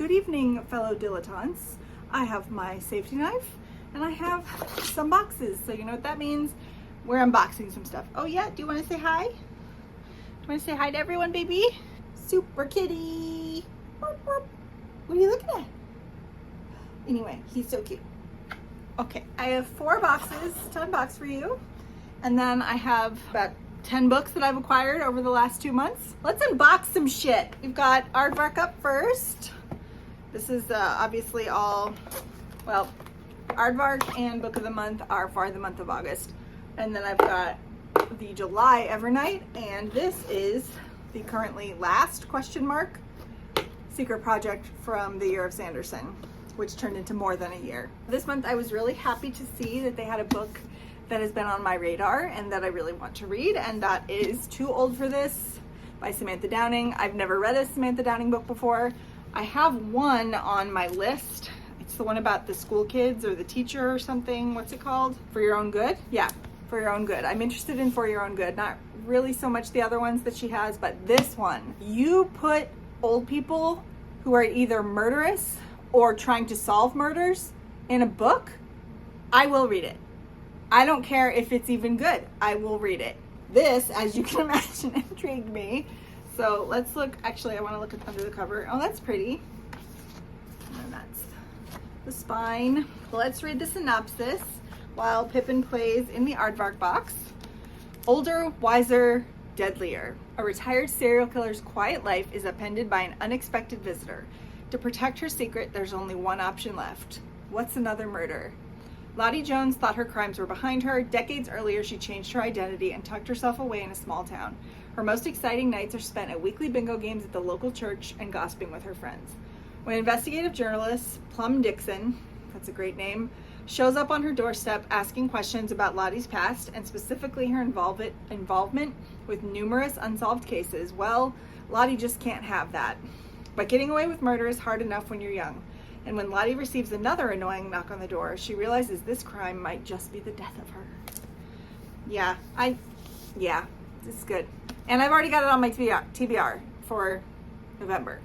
Good evening, fellow dilettantes. I have my safety knife and I have some boxes. So you know what that means? We're unboxing some stuff. Oh yeah, do you want to say hi? Do you want to say hi to everyone, baby? Super kitty. What are you looking at? Anyway, he's so cute. Okay, I have 4 boxes to unbox for you. And then I have about 10 books that I've acquired over the last 2 months. Let's unbox some shit. We've got Aardvark up first. This is obviously all, well, Aardvark and Book of the Month are for the month of August. And then I've got the July Evernight, and this is the currently last question mark secret project from the Year of Sanderson, which turned into more than a year. This month I was really happy to see that they had a book that has been on my radar and that I really want to read, and that is Too Old for This by Samantha Downing. I've never read a Samantha Downing book before. I have one on my list. It's the one about the school kids or the teacher or something. What's it called? For Your Own Good? Yeah, For Your Own Good. I'm interested in For Your Own Good. Not really so much the other ones that she has, but this one. You put old people who are either murderous or trying to solve murders in a book, I will read it. I don't care if it's even good. I will read it. This, as you can imagine, intrigued me. So let's look. Actually, I want to look under the cover. Oh, that's pretty. And that's the spine. Let's read the synopsis while Pippin plays in the Aardvark box. Older, wiser, deadlier. A retired serial killer's quiet life is upended by an unexpected visitor. To protect her secret, there's only one option left. What's another murder? Lottie Jones thought her crimes were behind her. Decades earlier, she changed her identity and tucked herself away in a small town. Her most exciting nights are spent at weekly bingo games at the local church and gossiping with her friends. When investigative journalist Plum Dixon, that's a great name, shows up on her doorstep asking questions about Lottie's past and specifically her involvement with numerous unsolved cases, well, Lottie just can't have that. But getting away with murder is hard enough when you're young. And when Lottie receives another annoying knock on the door, she realizes this crime might just be the death of her. Yeah, this is good. And I've already got it on my TBR for November.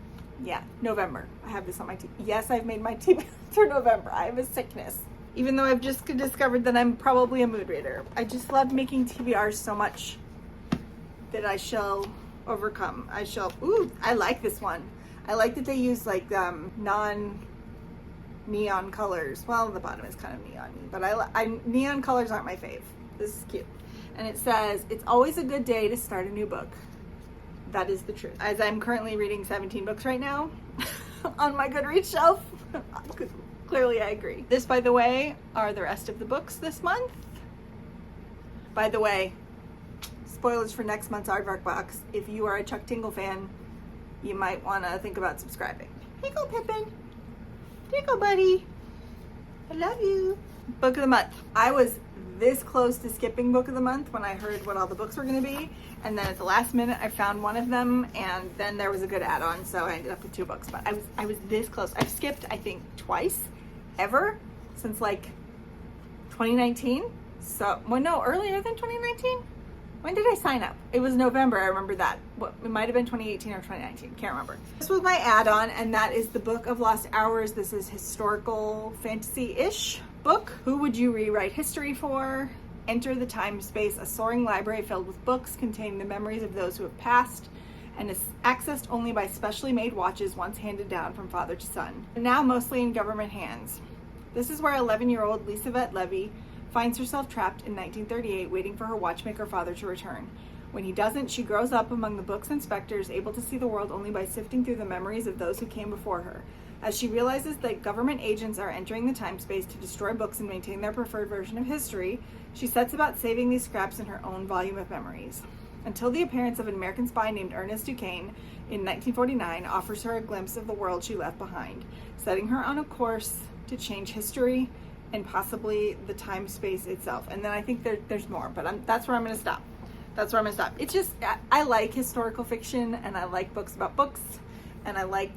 Yeah, November. I have this on my TBR. Yes, I've made my TBR for November. I have a sickness. Even though I've just discovered that I'm probably a mood reader. I just love making TBRs so much that I shall overcome. Ooh, I like this one. I like that they use like non-neon colors. Well, the bottom is kind of neon-y, but neon colors aren't my fave. This is cute. And it says, it's always a good day to start a new book. That is the truth. As I'm currently reading 17 books right now on my Goodreads shelf. Clearly I agree. This, by the way, are the rest of the books this month. By the way, spoilers for next month's Aardvark box. If you are a Chuck Tingle fan, you might want to think about subscribing. Here you go, Pippin. Here you go, buddy. I love you. Book of the month. I was this close to skipping Book of the Month when I heard what all the books were going to be. And then at the last minute, I found one of them. And then there was a good add-on. So I ended up with 2 books. But I was this close. I've skipped, I think, twice ever since like 2019. So, well, no, earlier than 2019. When did I sign up? It was November, I remember that. It might have been 2018 or 2019, can't remember. This was my add-on, and that is the Book of Lost Hours. This is historical fantasy-ish book. Who would you rewrite history for? Enter the time space, a soaring library filled with books containing the memories of those who have passed and is accessed only by specially made watches once handed down from father to son. Now mostly in government hands. This is where 11-year-old Lisavette Levy finds herself trapped in 1938 waiting for her watchmaker father to return. When he doesn't, she grows up among the books and specters, able to see the world only by sifting through the memories of those who came before her. As she realizes that government agents are entering the time space to destroy books and maintain their preferred version of history, she sets about saving these scraps in her own volume of memories. Until the appearance of an American spy named Ernest Duquesne in 1949 offers her a glimpse of the world she left behind, setting her on a course to change history and possibly the time space itself. And then I think there's more, but that's where I'm going to stop. It's just, I like historical fiction, and I like books about books, and I like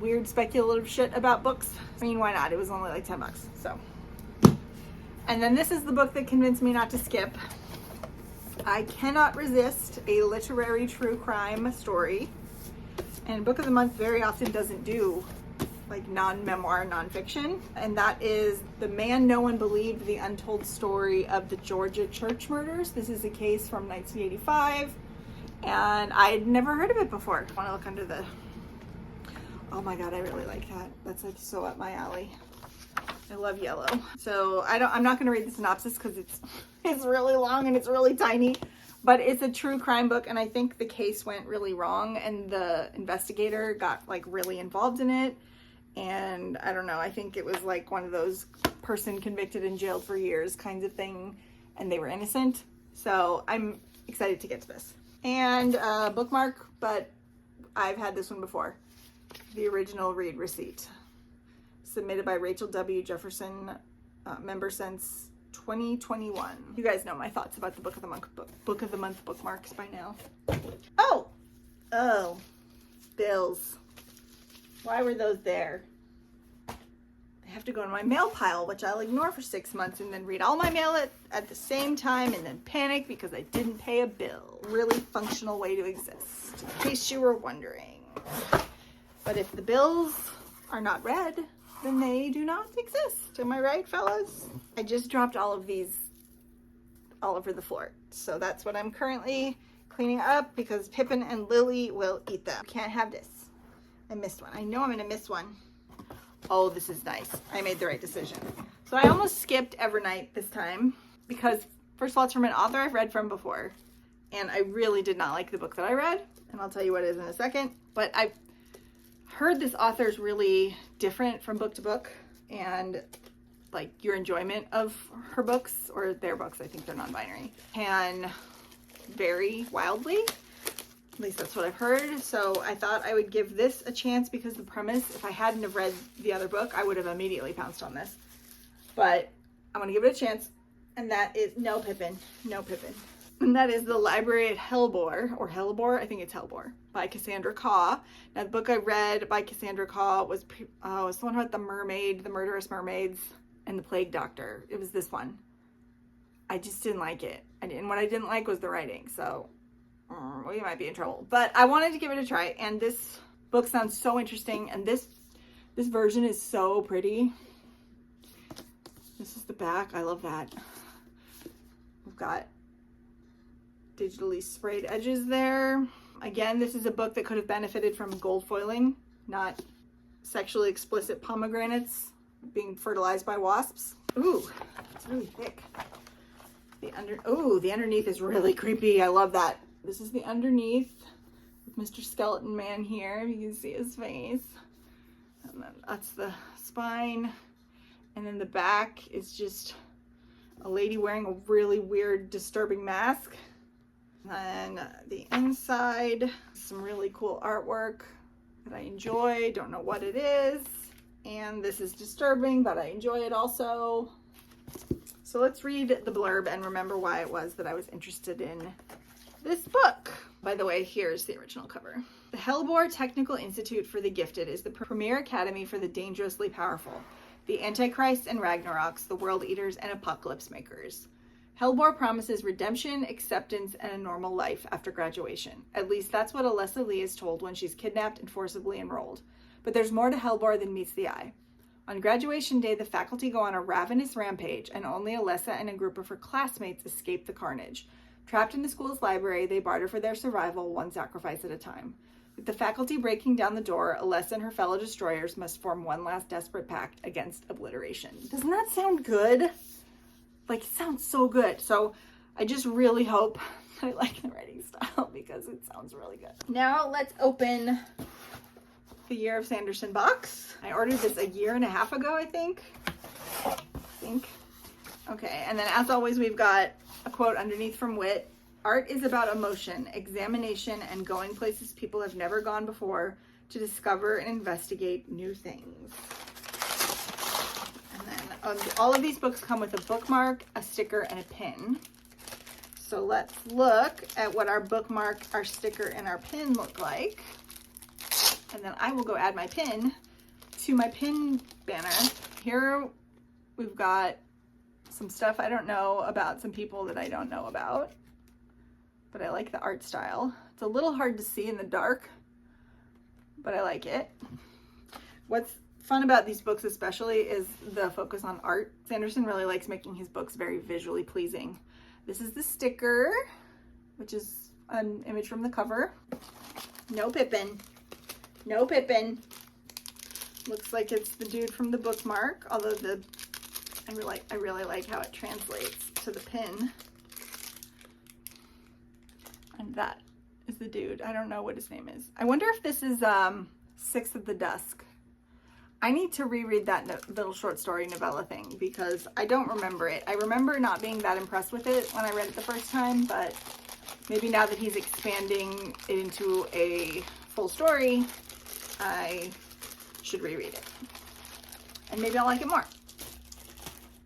weird speculative shit about books. I mean, why not? It was only like $10, so. And then this is the book that convinced me not to skip. I cannot resist a literary true crime story. And Book of the Month very often doesn't do like non-memoir nonfiction, and that is The Man No One Believed: The Untold Story of the Georgia Church Murders. This is a case from 1985, and I'd never heard of it before. I want to look under the... Oh my god, I really like that. That's like so up my alley. I love yellow. So I'm not going to read the synopsis because it's really long and it's really tiny, but it's a true crime book, and I think the case went really wrong and the investigator got like really involved in it. And I don't know, I think it was like one of those person convicted and jailed for years kinds of thing, and they were innocent. So I'm excited to get to this. And bookmark, but I've had this one before. The Original Read Receipt. Submitted by Rachel W. Jefferson, member since 2021. You guys know my thoughts about the Book of the Month bookmarks by now. Oh, bills. Why were those there? They have to go in my mail pile, which I'll ignore for 6 months and then read all my mail at the same time and then panic because I didn't pay a bill. Really functional way to exist, in case you were wondering. But if the bills are not read, then they do not exist. Am I right, fellas? I just dropped all of these all over the floor. So that's what I'm currently cleaning up because Pippin and Lily will eat them. Can't have this. I missed one. I know I'm gonna miss one. Oh, this is nice. I made the right decision. So I almost skipped Evernight this time because first of all, it's from an author I've read from before. And I really did not like the book that I read. And I'll tell you what it is in a second. But I've heard this author is really different from book to book, and like your enjoyment of her books or their books, I think they're non-binary, can vary wildly. At least that's what I've heard. So I thought I would give this a chance because the premise, if I hadn't have read the other book, I would have immediately pounced on this. But I'm gonna give it a chance, and that is No Pippin. And that is The Library at HELLEBORE, or HELLEBORE, I think it's HELLEBORE, by Cassandra Khaw. Now the book I read by Cassandra Khaw was it's the one about the mermaid, the murderous mermaids, and the plague doctor. It was this one. I just didn't like it. And what I didn't like was the writing, so we might be in trouble. But I wanted to give it a try, and this book sounds so interesting, and this version is so pretty. This is the back. I love that. We've got digitally sprayed edges there. Again, this is a book that could have benefited from gold foiling, not sexually explicit pomegranates being fertilized by wasps. Ooh, it's really thick. The underneath is really creepy. I love that. This is the underneath with Mr. Skeleton Man here. You can see his face. And then that's the spine. And then the back is just a lady wearing a really weird, disturbing mask. And the inside, some really cool artwork that I enjoy. Don't know what it is. And this is disturbing, but I enjoy it also. So let's read the blurb and remember why it was that I was interested in this book. By the way, here's the original cover. The HELLEBORE Technical Institute for the Gifted is the premier academy for the dangerously powerful, the Antichrists and Ragnaroks, the World Eaters and Apocalypse Makers. HELLEBORE promises redemption, acceptance, and a normal life after graduation. At least that's what Alessa Lee is told when she's kidnapped and forcibly enrolled. But there's more to HELLEBORE than meets the eye. On graduation day, the faculty go on a ravenous rampage, and only Alessa and a group of her classmates escape the carnage. Trapped in the school's library, they barter for their survival, one sacrifice at a time. With the faculty breaking down the door, Alessa and her fellow destroyers must form one last desperate pact against obliteration. Doesn't that sound good? Like, it sounds so good. So I just really hope that I like the writing style because it sounds really good. Now let's open the Year of Sanderson box. I ordered this a year and a half ago, I think. Okay, and then as always, we've got a quote underneath from Wit. Art is about emotion, examination, and going places people have never gone before to discover and investigate new things. All of these books come with a bookmark, a sticker, and a pin. So let's look at what our bookmark, our sticker, and our pin look like. And then I will go add my pin to my pin banner. Here we've got some stuff I don't know about, some people that I don't know about. But I like the art style. It's a little hard to see in the dark, but I like it. What's fun about these books especially is the focus on art. Sanderson really likes making his books very visually pleasing. This is the sticker, which is an image from the cover. No Pippin. No Pippin. Looks like it's the dude from the bookmark, although I really like how it translates to the pin. And that is the dude. I don't know what his name is. I wonder if this is Sixth of the Dusk. I need to reread that little short story novella thing because I don't remember it. I remember not being that impressed with it when I read it the first time, but maybe now that he's expanding it into a full story, I should reread it. And maybe I'll like it more.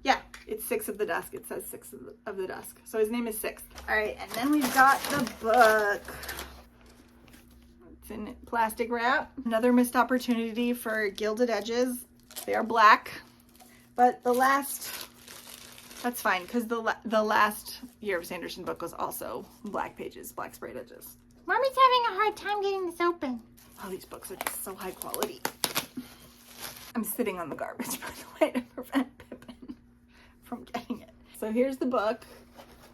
Yeah, it's Sixth of the Dusk. It says Sixth of the Dusk. So his name is Sixth. All right, and then we've got the book. It's in plastic wrap. Another missed opportunity for gilded edges. They are black, but the last, that's fine because the last Year of Sanderson book was also black pages, black sprayed edges. Mommy's having a hard time getting this open. Oh, these books are just so high quality. I'm sitting on the garbage, by the way, to prevent Pippin from getting it. So here's the book,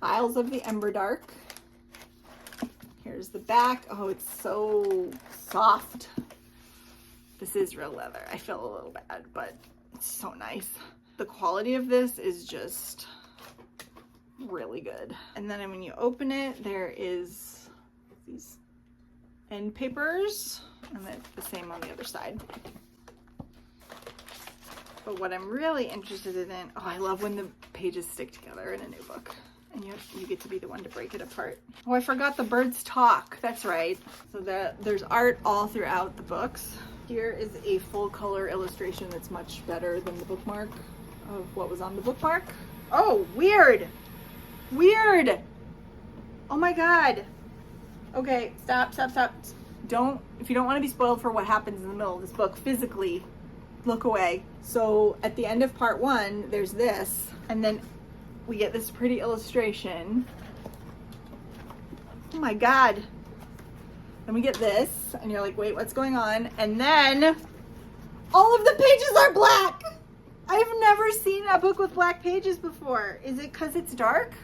Isles of the Emberdark. Here's the back. Oh, it's so soft. This is real leather. I feel a little bad, but it's so nice. The quality of this is just really good. And then when you open it, there is these end papers, and then the same on the other side. But what I'm really interested in, oh, I love when the pages stick together in a new book. And you get to be the one to break it apart. Oh, I forgot the birds talk. That's right. So there's art all throughout the books. Here is a full color illustration that's much better than the bookmark of what was on the bookmark. Oh, weird. Weird. Oh my God. Okay, stop. If you don't want to be spoiled for what happens in the middle of this book, physically look away. So at the end of part 1, there's this, and then we get this pretty illustration. Oh my God. Then we get this, and you're like, wait, what's going on? And then all of the pages are black. I've never seen a book with black pages before. Is it because it's dark?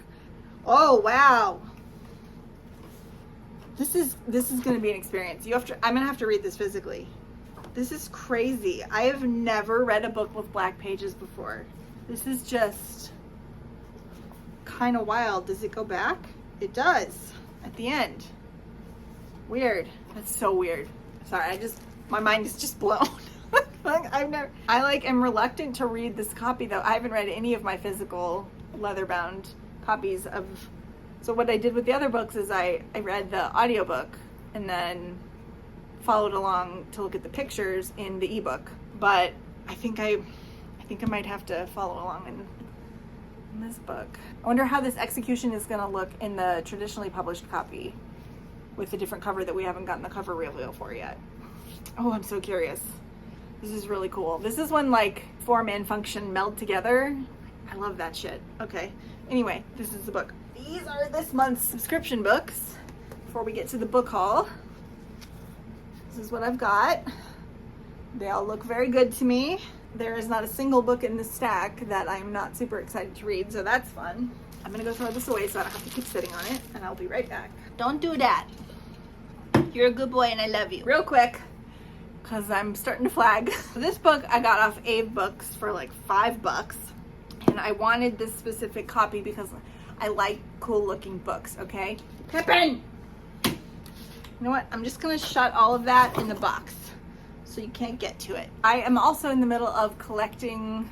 Oh, wow. This is going to be an experience. I'm going to have to read this physically. This is crazy. I have never read a book with black pages before. This is just kind of wild. Does it go back? It does at the end. Weird. That's so weird. Sorry, my mind is just blown. I am reluctant to read this copy though. I haven't read any of my physical leather-bound copies of. So what I did with the other books is I read the audiobook and then followed along to look at the pictures in the ebook. But I think I might have to follow along in this book. I wonder how this execution is going to look in the traditionally published copy with the different cover that we haven't gotten the cover reveal for yet. Oh, I'm so curious. This is really cool. This is when like form and function meld together. I love that shit. Okay. Anyway, this is the book. These are this month's subscription books. Before we get to the book haul, this is what I've got. They all look very good to me. There is not a single book in this stack that I'm not super excited to read, so that's fun. I'm gonna go throw this away so I don't have to keep sitting on it, and I'll be right back. Don't do that. You're a good boy and I love you. Real quick, because I'm starting to flag. This book I got off Ave Books for like $5, and I wanted this specific copy because I like cool looking books, okay? Pippin! You know what? I'm just gonna shut all of that in the box so you can't get to it. I am also in the middle of collecting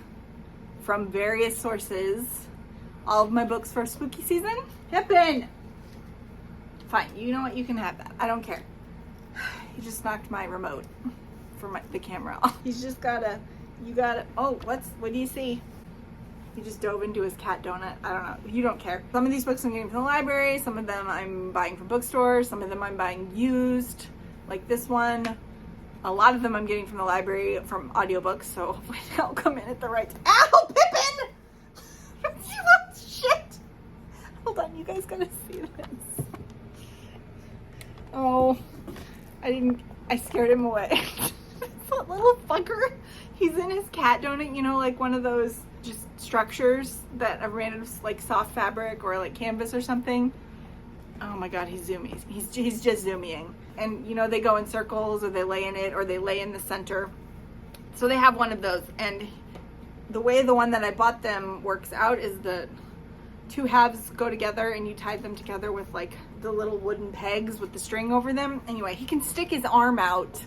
from various sources all of my books for spooky season. Pippin! Fine, you know what? You can have that. I don't care. He just knocked my remote for the camera off. He's just gotta, oh, what do you see? He just dove into his cat donut. I don't know. You don't care. Some of these books I'm getting from the library. Some of them I'm buying from bookstores. Some of them I'm buying used, like this one. A lot of them I'm getting from the library from audiobooks, so hopefully they'll come in at the right time. Ow, Pippin! You little shit! Hold on, you guys gotta see this. Oh, I scared him away. That little fucker. He's in his cat donut, you know, like one of those just structures that are made of like soft fabric or like canvas or something. Oh my God, he's zooming. He's just zooming. And you know, they go in circles or they lay in it or they lay in the center. So they have one of those. And the way the one that I bought them works out is the two halves go together and you tie them together with like the little wooden pegs with the string over them. Anyway, he can stick his arm out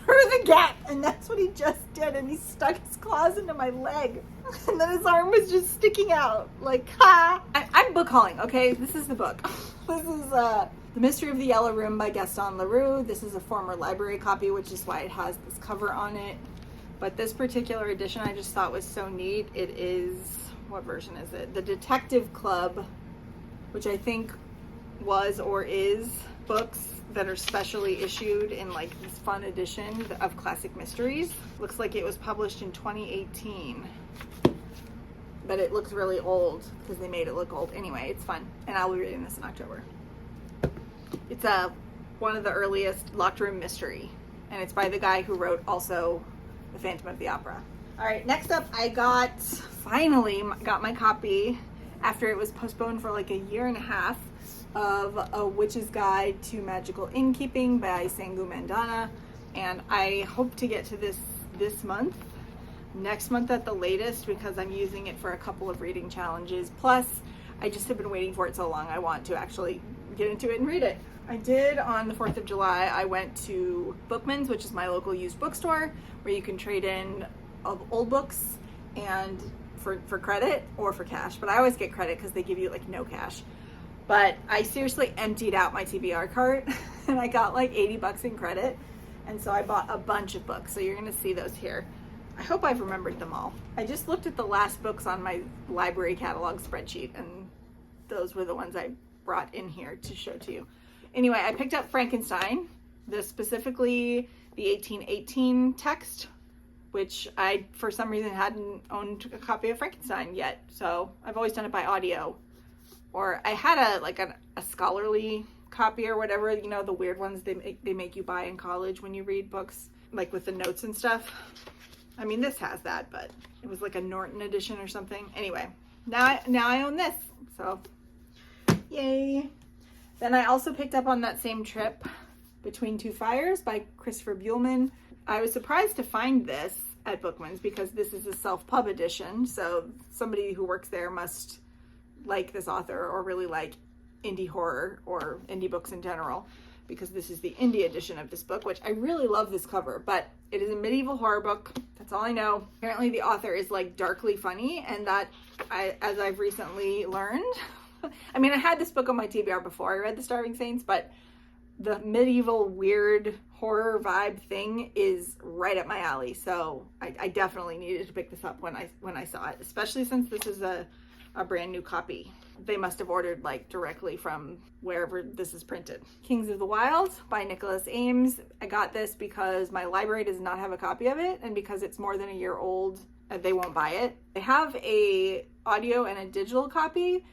through the gap, and that's what he just did, and he stuck his claws into my leg, and then his arm was just sticking out, like, ha! I'm book hauling, okay? This is the book. This is The Mystery of the Yellow Room by Gaston Leroux. This is a former library copy, which is why it has this cover on it, but this particular edition I just thought was so neat. It is, what version is it? The Detective Club, which I think was or is books that are specially issued in like this fun edition of classic mysteries. Looks like it was published in 2018, but it looks really old because they made it look old. Anyway, it's fun, and I'll be reading this in October. It's one of the earliest locked room mystery, and it's by the guy who wrote also The Phantom of the Opera. All right, next up, I finally got my copy after it was postponed for like a year and a half of A Witch's Guide to Magical Innkeeping by Sangu Mandana, and I hope to get to this month, next month at the latest, because I'm using it for a couple of reading challenges. Plus, I just have been waiting for it so long, I want to actually get into it and read it. I did on the 4th of July, I went to Bookman's, which is my local used bookstore, where you can trade in old books and for credit or for cash, but I always get credit because they give you like no cash. But I seriously emptied out my TBR cart and I got like 80 bucks in credit. And so I bought a bunch of books. So you're going to see those here. I hope I've remembered them all. I just looked at the last books on my library catalog spreadsheet, and those were the ones I brought in here to show to you. Anyway, I picked up Frankenstein, specifically the 1818 text, which I, for some reason, hadn't owned a copy of Frankenstein yet. So I've always done it by audio. Or I had a scholarly copy or whatever, you know, the weird ones they make you buy in college when you read books, like with the notes and stuff. I mean, this has that, but it was like a Norton edition or something. Anyway, now I own this, so yay. Then I also picked up on that same trip Between Two Fires by Christopher Buehlman. I was surprised to find this at Bookman's because this is a self-pub edition, so somebody who works there must like this author or really like indie horror or indie books in general, because this is the indie edition of this book, which I really love this cover, but it is a medieval horror book. That's all I know. Apparently the author is like darkly funny, and that, as I've recently learned, I mean, I had this book on my TBR before I read The Starving Saints, but the medieval weird horror vibe thing is right up my alley. So I definitely needed to pick this up when I saw it, especially since this is a brand new copy. They must have ordered like directly from wherever this is printed. Kings of the Wild by Nicholas Ames. I got this because my library does not have a copy of it, and because it's more than a year old, they won't buy it. They have a audio and a digital copy,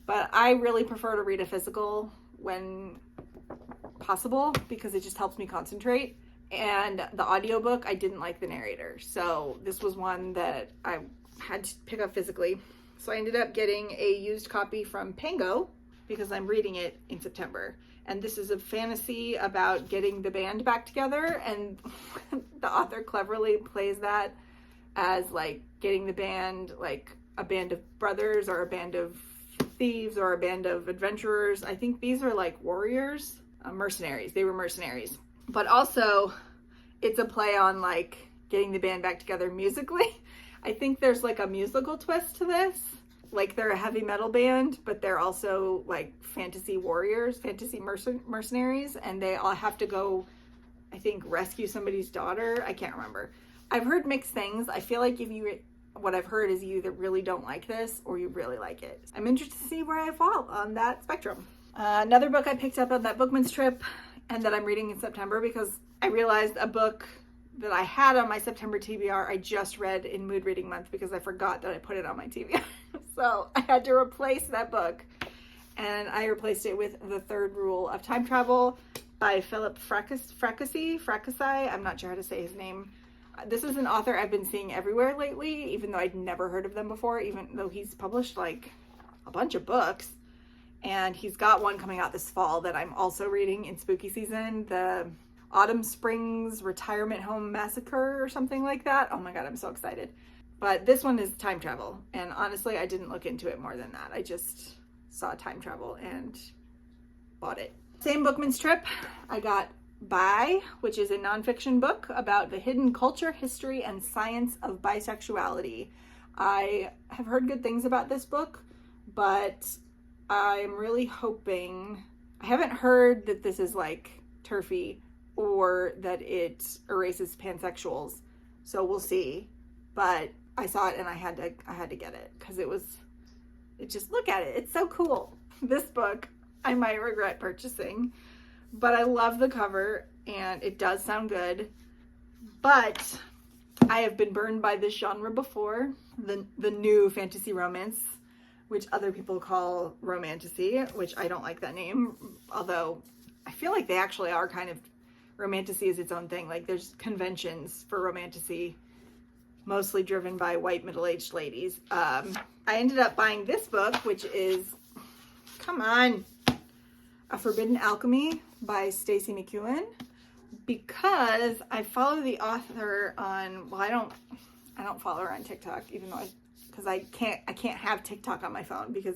but I really prefer to read a physical when possible because it just helps me concentrate. And the audiobook, I didn't like the narrator, so this was one that I had to pick up physically. So I ended up getting a used copy from Pango because I'm reading it in September. And this is a fantasy about getting the band back together, and the author cleverly plays that as like getting the band, like a band of brothers or a band of thieves or a band of adventurers. I think these are like warriors, mercenaries. They were mercenaries. But also it's a play on like getting the band back together musically. I think there's like a musical twist to this. Like they're a heavy metal band, but they're also like fantasy warriors, fantasy mercenaries, and they all have to go, I think, rescue somebody's daughter. I can't remember. I've heard mixed things. I feel like what I've heard is you either really don't like this or you really like it. I'm interested to see where I fall on that spectrum. Another book I picked up on that Bookman's trip and that I'm reading in September because I realized a book that I had on my September TBR I just read in Mood Reading Month because I forgot that I put it on my TBR. So I had to replace that book, and I replaced it with The Third Rule of Time Travel by Philip Fracassi. I'm not sure how to say his name. This is an author I've been seeing everywhere lately, even though I'd never heard of them before, even though he's published like a bunch of books. And he's got one coming out this fall that I'm also reading in spooky season, the Autumn Springs Retirement Home Massacre or something like that. Oh my God, I'm so excited. But this one is time travel. And honestly, I didn't look into it more than that. I just saw time travel and bought it. Same Bookman's Trip, I got Bi, which is a nonfiction book about the hidden culture, history, and science of bisexuality. I have heard good things about this book, but I'm really hoping, I haven't heard that this is like turfy or that it erases pansexuals, so we'll see. But I saw it and I had to get it because it just, look at it, it's so cool. This book I might regret purchasing, but I love the cover and it does sound good. But I have been burned by this genre before, the new fantasy romance, which other people call romantasy, which I don't like that name, although I feel like they actually are kind of, romantasy is its own thing. Like there's conventions for romantasy, mostly driven by white middle-aged ladies. I ended up buying this book, which is, come on, A Forbidden Alchemy by Stacey McEwen, because I follow the author on, well, I don't follow her on TikTok, even though because I can't have TikTok on my phone because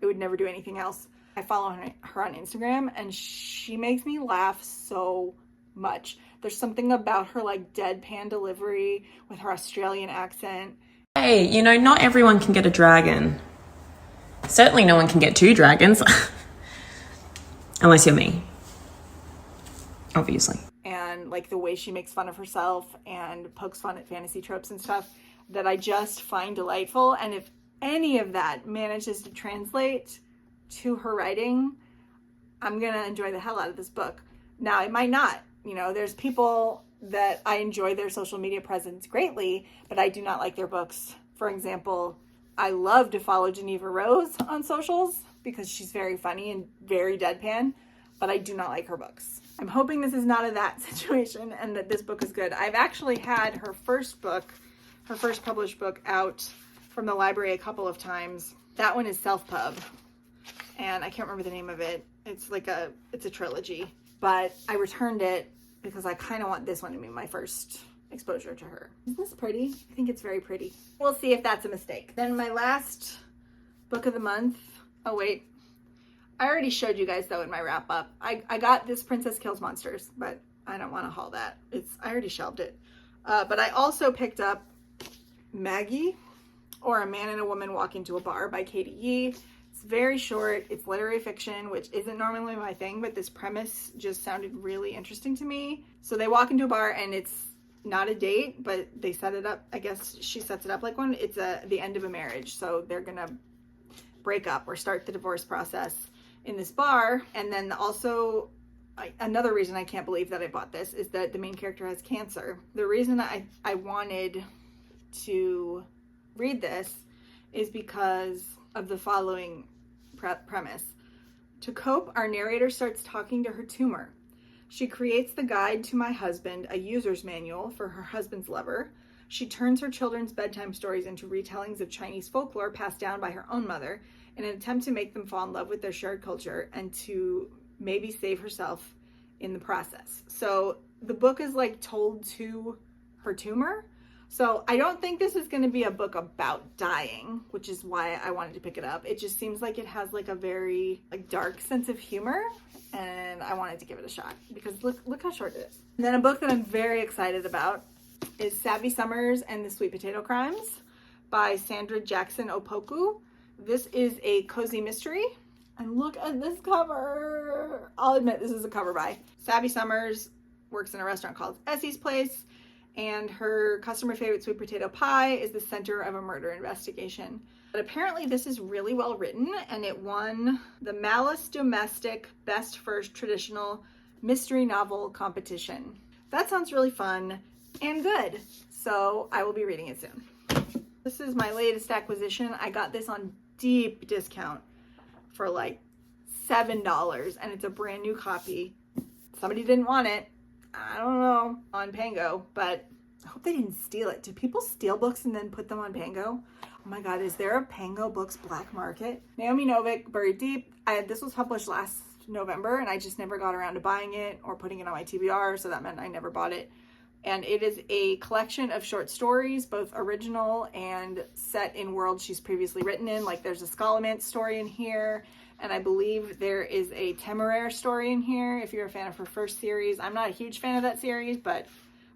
I would never do anything else. I follow her on Instagram and she makes me laugh so much. There's something about her like deadpan delivery with her Australian accent. Hey, you know, not everyone can get a dragon. Certainly no one can get two dragons. Unless you're me. Obviously. And like the way she makes fun of herself and pokes fun at fantasy tropes and stuff that I just find delightful. And if any of that manages to translate to her writing, I'm gonna enjoy the hell out of this book. Now, it might not. You know, there's people that I enjoy their social media presence greatly, but I do not like their books. For example, I love to follow Geneva Rose on socials because she's very funny and very deadpan, but I do not like her books. I'm hoping this is not a that situation and that this book is good. I've actually had her first book, her first published book, out from the library a couple of times. That one is Self-Pub, and I can't remember the name of it. It's a trilogy, but I returned it because I kind of want this one to be my first exposure to her. Isn't this pretty? I think it's very pretty. We'll see if that's a mistake. Then my last book of the month, oh wait, I already showed you guys though in my wrap up. I got this Princess Kills Monsters, but I don't want to haul that. I already shelved it. But I also picked up Maggie, or A Man and a Woman Walk Into a Bar by Katie Yee. It's very short. It's literary fiction, which isn't normally my thing, but this premise just sounded really interesting to me. So they walk into a bar and it's not a date, but they set it up. I guess she sets it up like one. It's the end of a marriage. So they're going to break up or start the divorce process in this bar. And then also another reason I can't believe that I bought this is that the main character has cancer. The reason I wanted to read this is because of the following premise. To cope, our narrator starts talking to her tumor. She creates the guide to my husband, a user's manual for her husband's lover. She turns her children's bedtime stories into retellings of Chinese folklore passed down by her own mother in an attempt to make them fall in love with their shared culture and to maybe save herself in the process. So the book is like told to her tumor. So I don't think this is going to be a book about dying, which is why I wanted to pick it up. It just seems like it has like a very dark sense of humor, and I wanted to give it a shot because look how short it is. And then a book that I'm very excited about is Savvy Summers and the Sweet Potato Crimes by Sandra Jackson Opoku. This is a cozy mystery, and look at this cover. I'll admit this is a cover buy. Savvy Summers works in a restaurant called Essie's Place, and her customer favorite sweet potato pie is the center of a murder investigation. But apparently this is really well written, and it won the Malice Domestic Best First Traditional Mystery Novel Competition. That sounds really fun and good, so I will be reading it soon. This is my latest acquisition. I got this on deep discount for like $7, and it's a brand new copy. Somebody didn't want it, I don't know, on Pango, but I hope they didn't steal it. Do people steal books and then put them on Pango? Oh my God, is there a Pango Books black market? Naomi Novik, Buried Deep. This was published last November and I just never got around to buying it or putting it on my TBR, so that meant I never bought it. And it is a collection of short stories, both original and set in worlds she's previously written in. Like there's a Scallamant story in here, and I believe there is a Temeraire story in here if you're a fan of her first series. I'm not a huge fan of that series, but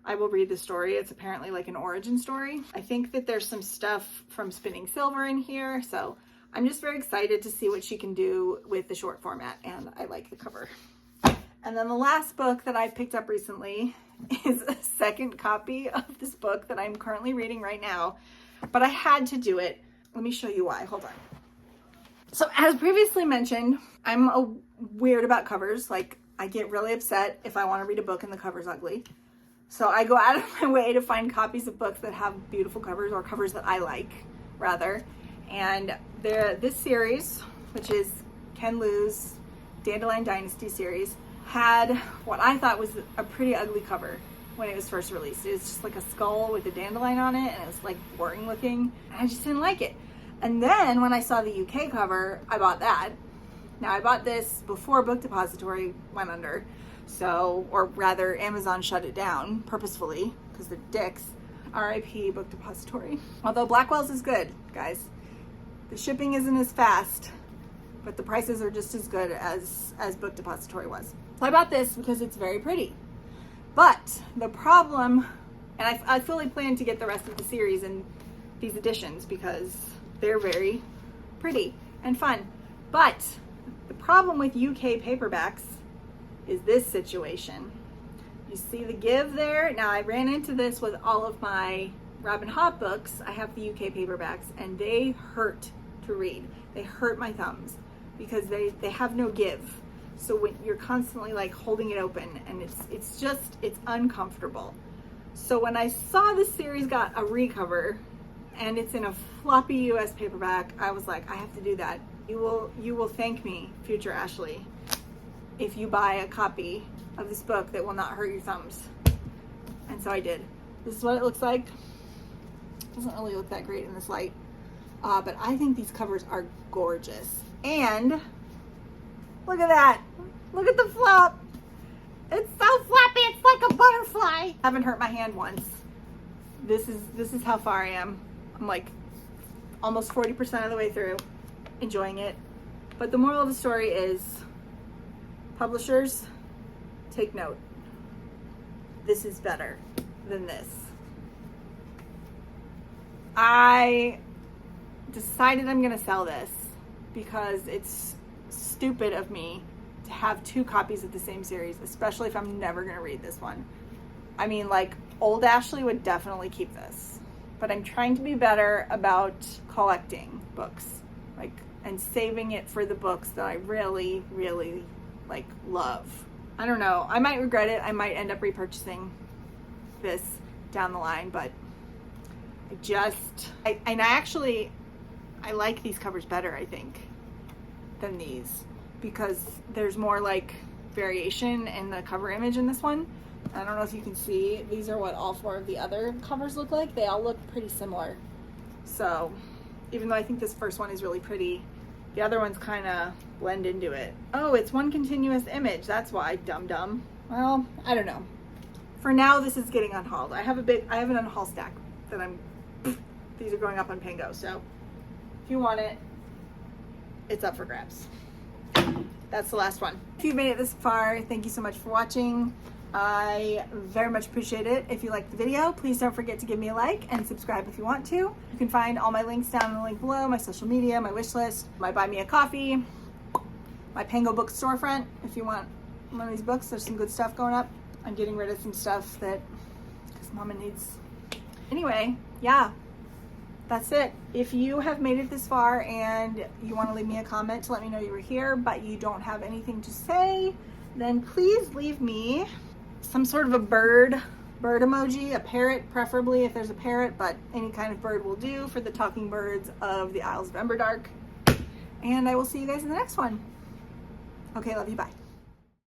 I will read the story. It's apparently like an origin story. I think that there's some stuff from Spinning Silver in here, so I'm just very excited to see what she can do with the short format, and I like the cover. And then the last book that I picked up recently is a second copy of this book that I'm currently reading right now, but I had to do it. Let me show you why. Hold on. So as previously mentioned, I'm weird about covers. Like I get really upset if I want to read a book and the cover's ugly. So I go out of my way to find copies of books that have beautiful covers, or covers that I like, rather. And this series, which is Ken Liu's Dandelion Dynasty series, had what I thought was a pretty ugly cover when it was first released. It was just like a skull with a dandelion on it, and it was like boring looking, and I just didn't like it. And then when I saw the UK cover, I bought that. Now I bought this before Book Depository went under, so, or rather Amazon shut it down purposefully because they're dicks. RIP Book Depository. Although Blackwell's is good, guys. The shipping isn't as fast, but the prices are just as good as Book Depository was. So I bought this because it's very pretty. But the problem, and I fully plan to get the rest of the series in these editions because they're very pretty and fun. But the problem with UK paperbacks is this situation. You see the give there? Now I ran into this with all of my Robin Hobb books. I have the UK paperbacks and they hurt to read. They hurt my thumbs because they have no give. So when you're constantly like holding it open, and it's uncomfortable. So when I saw this series got a recover and it's in a floppy US paperback, I was like, I have to do that. You will thank me, future Ashley, if you buy a copy of this book that will not hurt your thumbs. And so I did. This is what it looks like. Doesn't really look that great in this light, but I think these covers are gorgeous. And look at that. Look at the flop. It's so floppy. It's like a butterfly. Haven't hurt my hand once. This is how far I am. I'm like almost 40% of the way through, enjoying it. But the moral of the story is, publishers, take note. This is better than this. I decided I'm gonna sell this because it's stupid of me to have two copies of the same series, especially if I'm never gonna read this one. I mean, like, old Ashley would definitely keep this, but I'm trying to be better about collecting books, like, and saving it for the books that I really, really, like, love. I don't know. I might regret it. I might end up repurchasing this down the line, but I like these covers better, I think, than these, because there's more like variation in the cover image in this one. I don't know if you can see, these are what all four of the other covers look like. They all look pretty similar. So even though I think this first one is really pretty, the other ones kind of blend into it. Oh, it's one continuous image. That's why, dum-dum. Well, I don't know. For now, this is getting unhauled. I have an unhaul stack that these are going up on Pango. So if you want it, it's up for grabs. That's the last one. If you've made it this far, thank you so much for watching. I very much appreciate it. If you liked the video, please don't forget to give me a like and subscribe if you want to. You can find all my links down in the link below, my social media, my wish list, my buy me a coffee, my Pango Book storefront. If you want one of these books, there's some good stuff going up. I'm getting rid of some stuff because Mama needs. Anyway, yeah, that's it. If you have made it this far and you want to leave me a comment to let me know you were here, but you don't have anything to say, then please leave me some sort of a bird emoji, a parrot preferably if there's a parrot, but any kind of bird will do for the talking birds of the Isles of Emberdark. And I will see you guys in the next one. Okay, love you, bye.